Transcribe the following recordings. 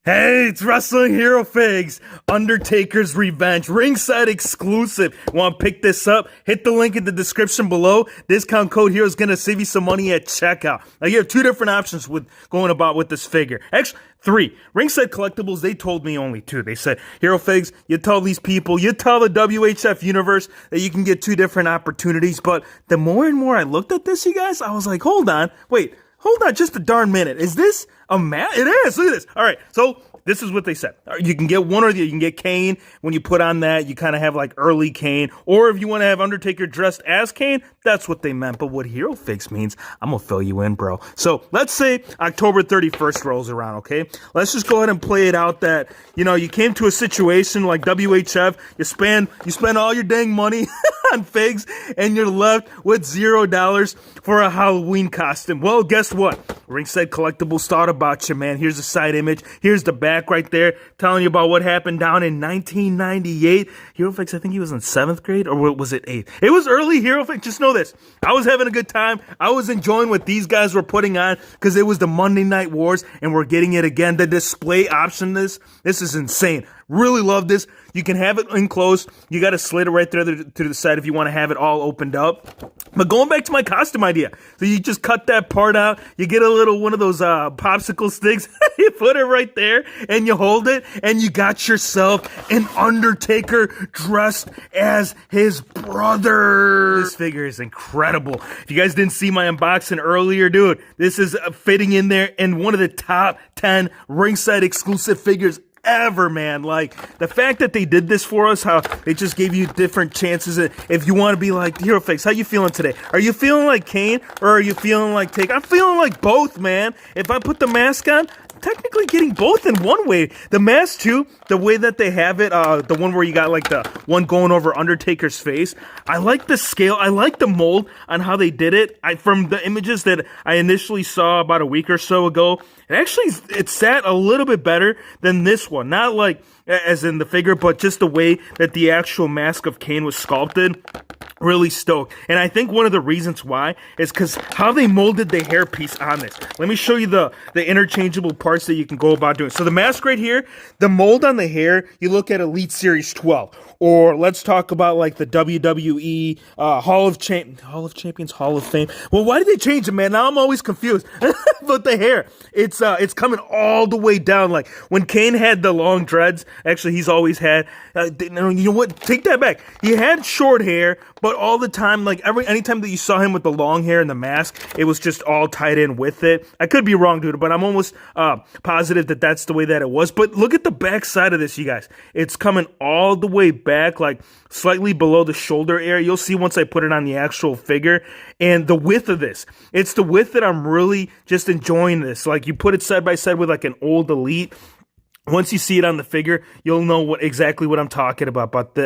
Hey, it's Wrestling Hero Figs, Undertaker's Revenge, Ringside exclusive. Want to pick this up? Hit the link in the description below. Discount code HERO is going to save you some money at checkout. Now, you have two different options with going about with this figure. Actually, three. Ringside Collectibles, they told me only two. They said, Hero Figs, you tell these people, you tell the WHF universe that you can get two different opportunities. But the more and more I looked at this, you guys, I was like, hold on, just a darn minute. Is this a match? It is. Look at this. All right. So this is what they said. You can get one or the other. You can get Kane. When you put on that, you kind of have like early Kane. Or if you want to have Undertaker dressed as Kane, that's what they meant. But what Hero Figs means, I'm going to fill you in, bro. So let's say October 31st rolls around, okay? Let's just go ahead and play it out that, you came to a situation like WHF. You spend all your dang money on figs and you're left with $0 for a Halloween costume. Well, guess what? Ringside Collectibles thought about you, man. Here's a side image. Here's the back right there telling you about what happened down in 1998. Hero Figs, I think he was in 7th grade, or was it 8th? It was early Hero Figs. Just know this. I was having a good time. I was enjoying what these guys were putting on because it was the Monday Night Wars and we're getting it again. The display option, this is insane. Really love this. You can have it enclosed. You got to slit it right there to the side if you want to have it all opened up. But going back to my costume idea, so you just cut that part out. You get a little one of those popsicle sticks. You put it right there and you hold it, and you got yourself an Undertaker dressed as his brother. This figure is incredible. If you guys didn't see my unboxing earlier, dude, this is fitting in there in one of the top 10 Ringside exclusive figures ever, man. Like, the fact that they did this for us, how they just gave you different chances. If you want to be like, Hero Figs, how you feeling today? Are you feeling like Kane, or are you feeling like Taker? I'm feeling like both, man. If I put the mask on, technically getting both in one way. The mask too, the way that they have it, the one where you got like the one going over Undertaker's face. I like the scale. I like the mold on how they did it. From the images that I initially saw about a week or so ago, it sat a little bit better than this one. Not like as in the figure, but just the way that the actual mask of Kane was sculpted. Really stoked. And I think one of the reasons why is because how they molded the hairpiece on this. Let me show you the interchangeable parts that you can go about doing. So the mask right here, the mold on the hair, you look at Elite Series 12. Or let's talk about like the WWE Hall of Champions, Hall of Fame. Well, why did they change it, man? Now I'm always confused. But the hair, it's coming all the way down. Like when Kane had the long dreads, actually he's always had. You know what? Take that back. He had short hair, but all the time, like anytime that you saw him with the long hair and the mask, it was just all tied in with it. I could be wrong, dude, but I'm almost positive that that's the way that it was. But look at the back side of this, you guys. It's coming all the way back, like slightly below the shoulder area. You'll see once I put it on the actual figure. And the width of this, it's the width that I'm really just enjoying this. Like you put it side by side with like an old Elite. Once you see it on the figure, you'll know exactly what I'm talking about. But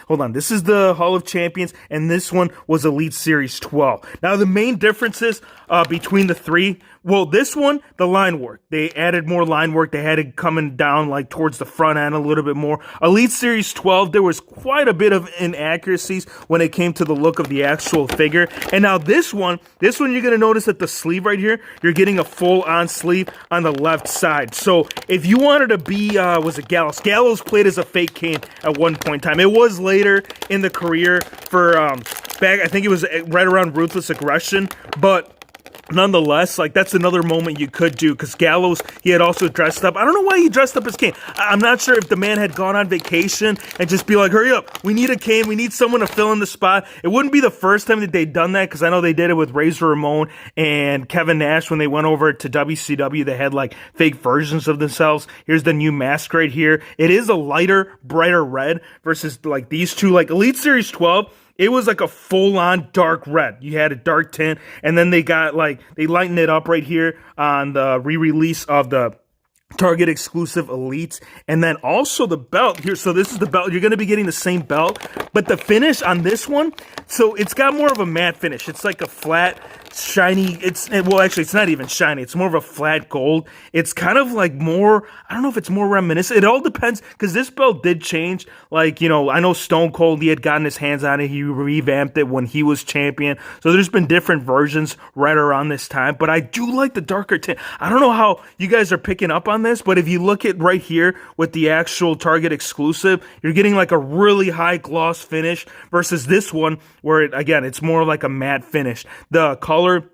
hold on, this is the Hall of Champions, and this one was Elite Series 12. Now, the main differences between the three, well, this one, the line work. They added more line work. They had it coming down like towards the front end a little bit more. Elite Series 12, there was quite a bit of inaccuracies when it came to the look of the actual figure. And now this one, you're going to notice that the sleeve right here, you're getting a full-on sleeve on the left side. So if you wanted to be, was it Gallows? Gallows played as a fake Kane at one point in time. It was later in the career for, back, I think it was right around Ruthless Aggression, but nonetheless, like that's another moment you could do because Gallows, he had also dressed up. I don't know why he dressed up as Kane. I'm not sure if the man had gone on vacation and just be like, hurry up, we need a Kane, we need someone to fill in the spot. It wouldn't be the first time that they'd done that because I know they did it with Razor Ramon and Kevin Nash when they went over to WCW. They had like fake versions of themselves. Here's the new mask right here. It is a lighter, brighter red versus like these two, like Elite Series 12. It was like a full-on dark red. You had a dark tint, and then they lightened it up right here on the re-release of the Target exclusive Elites, and then also the belt here. So this is the belt. You're going to be getting the same belt, but the finish on this one, so it's got more of a matte finish. It's like a flat shiny. Actually, it's not even shiny. It's more of a flat gold. It's kind of like more, I don't know if it's more reminiscent. It all depends, because this belt did change. Like, I know Stone Cold, he had gotten his hands on it. He revamped it when he was champion. So there's been different versions right around this time. But I do like the darker tint. I don't know how you guys are picking up on this, but if you look at right here with the actual Target exclusive, you're getting like a really high gloss finish versus this one where, again, it's more like a matte finish. The color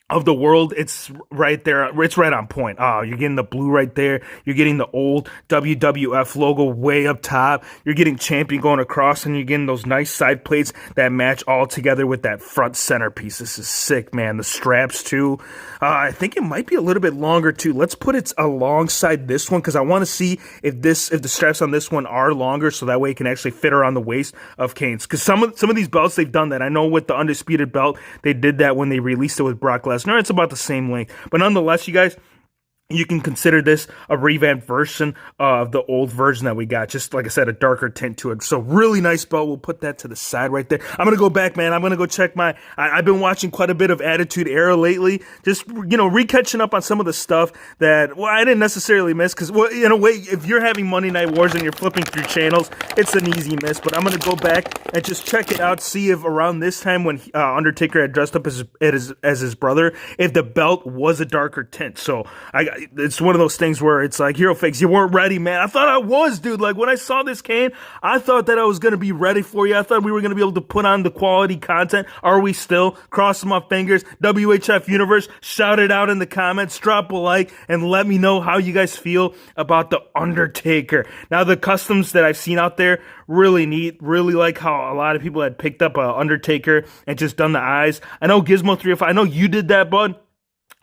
of the world, it's right there. It's right on point. Oh, you're getting the blue right there. You're getting the old WWF logo way up top. You're getting champion going across, and you're getting those nice side plates that match all together with that front centerpiece. This is sick, man. The straps too. I think it might be a little bit longer too. Let's put it alongside this one, because I want to see if the straps on this one are longer, so that way it can actually fit around the waist of Kane's. Because some of these belts, they've done that. I know with the Undisputed belt, they did that when they released it with Brock Lesnar. It's about the same length. But nonetheless, you guys, you can consider this a revamped version of the old version that we got. Just like I said, a darker tint to it. So really nice belt. We'll put that to the side right there. I'm going to go back, man. I'm going to go check I've been watching quite a bit of Attitude Era lately. Just, re-catching up on some of the stuff that, I didn't necessarily miss. Because, in a way, if you're having Monday Night Wars and you're flipping through channels, it's an easy miss. But I'm going to go back and just check it out. See if around this time when Undertaker had dressed up as his brother, if the belt was a darker tint. So, it's one of those things where it's like, Hero Fakes, you weren't ready, man. I thought I was, dude. Like, when I saw this, Kane, I thought that I was going to be ready for you. I thought we were going to be able to put on the quality content. Are we still? Crossing my fingers. WHF Universe, shout it out in the comments. Drop a like and let me know how you guys feel about the Undertaker. Now, the customs that I've seen out there, really neat. Really like how a lot of people had picked up a Undertaker and just done the eyes. I know Gizmo 305, I know you did that, bud.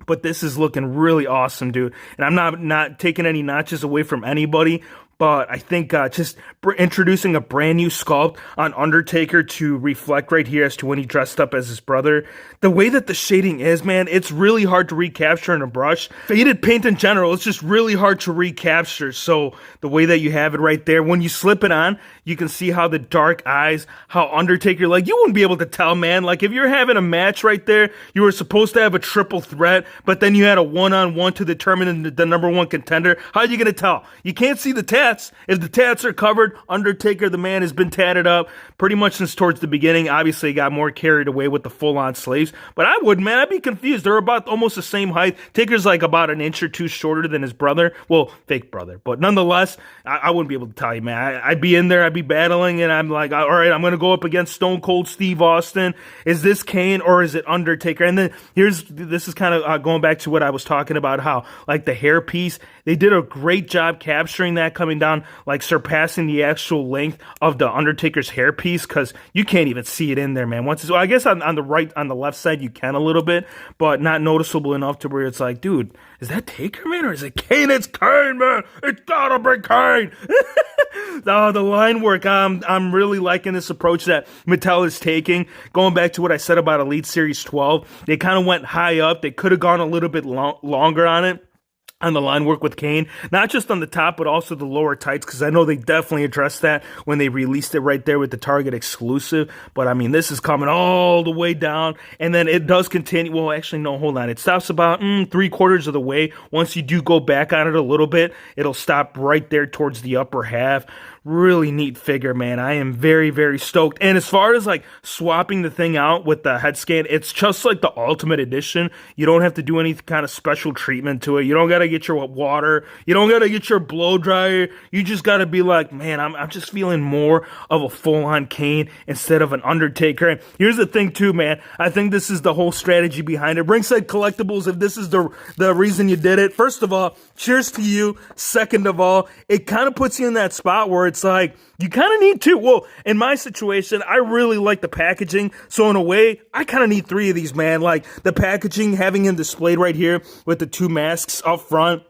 But this is looking really awesome, dude. And I'm not taking any notches away from anybody. But I think just introducing a brand new sculpt on Undertaker to reflect right here as to when he dressed up as his brother. The way that the shading is, man, it's really hard to recapture in a brush. Faded paint in general, it's just really hard to recapture. So the way that you have it right there, when you slip it on, you can see how the dark eyes, how Undertaker, like, you wouldn't be able to tell, man. Like, if you're having a match right there, you were supposed to have a triple threat, but then you had a one-on-one to determine the number one contender. How are you going to tell? You can't see the tats. If the tats are covered, Undertaker, the man, has been tatted up pretty much since towards the beginning. Obviously, he got more carried away with the full-on sleeves. But I would, man. I'd be confused. They're about almost the same height. Taker's like about an inch or two shorter than his brother. Well, fake brother. But nonetheless, I wouldn't be able to tell you, man. I'd be in there. I'd be battling, and I'm like, all right, I'm going to go up against Stone Cold Steve Austin. Is this Kane or is it Undertaker? And then this is kind of going back to what I was talking about, how, like, the hairpiece, they did a great job capturing that coming down, like surpassing the actual length of the Undertaker's hairpiece, because you can't even see it in there, man. So I guess on the left side you can a little bit, but not noticeable enough to where it's like, dude, is that Taker, man, or is it Kane? It's Kane, man. It's gotta be Kane. Oh, the line work. I'm really liking this approach that Mattel is taking. Going back to what I said about Elite Series 12, they kind of went high up. They could have gone a little bit longer on it, on the line work with Kane, not just on the top, but also the lower tights, because I know they definitely addressed that when they released it right there with the Target exclusive. But I mean, this is coming all the way down, and then it does continue. Well, actually, no, hold on. It stops about 3/4 of the way. Once you do go back on it a little bit, it'll stop right there towards the upper half. Really neat figure, man. I am very, very stoked. And as far as like swapping the thing out with the head scan, it's just like the Ultimate Edition. You don't have to do any kind of special treatment to it. You don't got to get your water. You don't got to get your blow dryer. You just got to be like, man, I'm just feeling more of a full-on Kane instead of an Undertaker. And here's the thing too, man. I think this is the whole strategy behind it. Ringside Collectibles, if this is the reason you did it, first of all, cheers to you. Second of all, it kind of puts you in that spot where it's like, you kind of need to. Well, in my situation, I really like the packaging. So in a way, I kind of need 3 of these, man. Like the packaging, having him displayed right here with the 2 masks up front.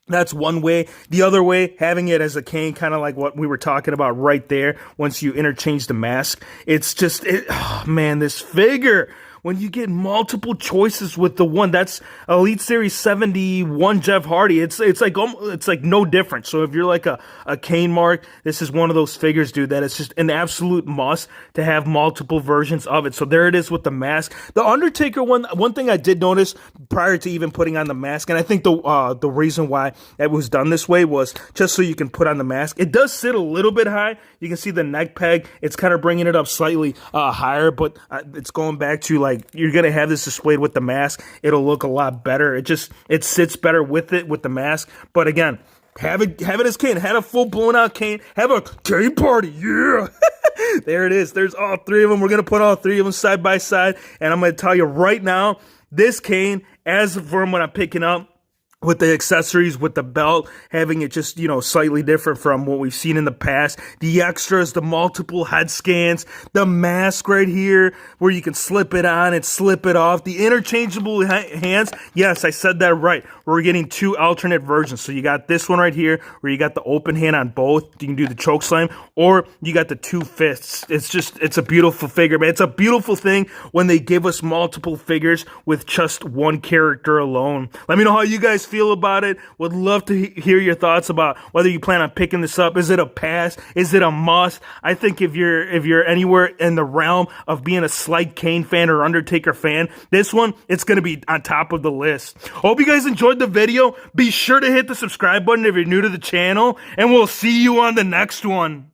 That's one way. The other way, having it as a Kane, kind of like what we were talking about right there. Once you interchange the mask, it's just, oh man, this figure. when you get multiple choices with the one. That's Elite Series 71 Jeff Hardy. It's like no different. So if you're like a Kane mark, this is one of those figures, dude, that it's just an absolute must to have multiple versions of it. So there it is with the mask. The Undertaker one thing I did notice prior to even putting on the mask, and I think the reason why it was done this way was just so you can put on the mask. It does sit a little bit high. You can see the neck peg. It's kind of bringing it up slightly higher, but it's going back to, like, you're going to have this displayed with the mask. It'll look a lot better. It sits better with the mask. But again, have it as Kane. Have a full blown out Kane. Have a Kane party. Yeah. There it is. There's all three of them. We're going to put all three of them side by side. And I'm going to tell you right now, this Kane, as from what I'm picking up, with the accessories, with the belt, having it just, slightly different from what we've seen in the past. The extras, the multiple head scans, the mask right here where you can slip it on and slip it off. The interchangeable hands. Yes, I said that right. We're getting two alternate versions. So you got this one right here where you got the open hand on both. You can do the choke slam, or you got the two fists. It's a beautiful figure, man. It's a beautiful thing when they give us multiple figures with just one character alone. Let me know how you guys feel about it. Would love to hear your thoughts about whether you plan on picking this up. Is it a pass? Is it a must? I think if you're anywhere in the realm of being a slight Kane fan or Undertaker fan, this one, it's going to be on top of the list. Hope you guys enjoyed the video. Be sure to hit the subscribe button if you're new to the channel, and we'll see you on the next one.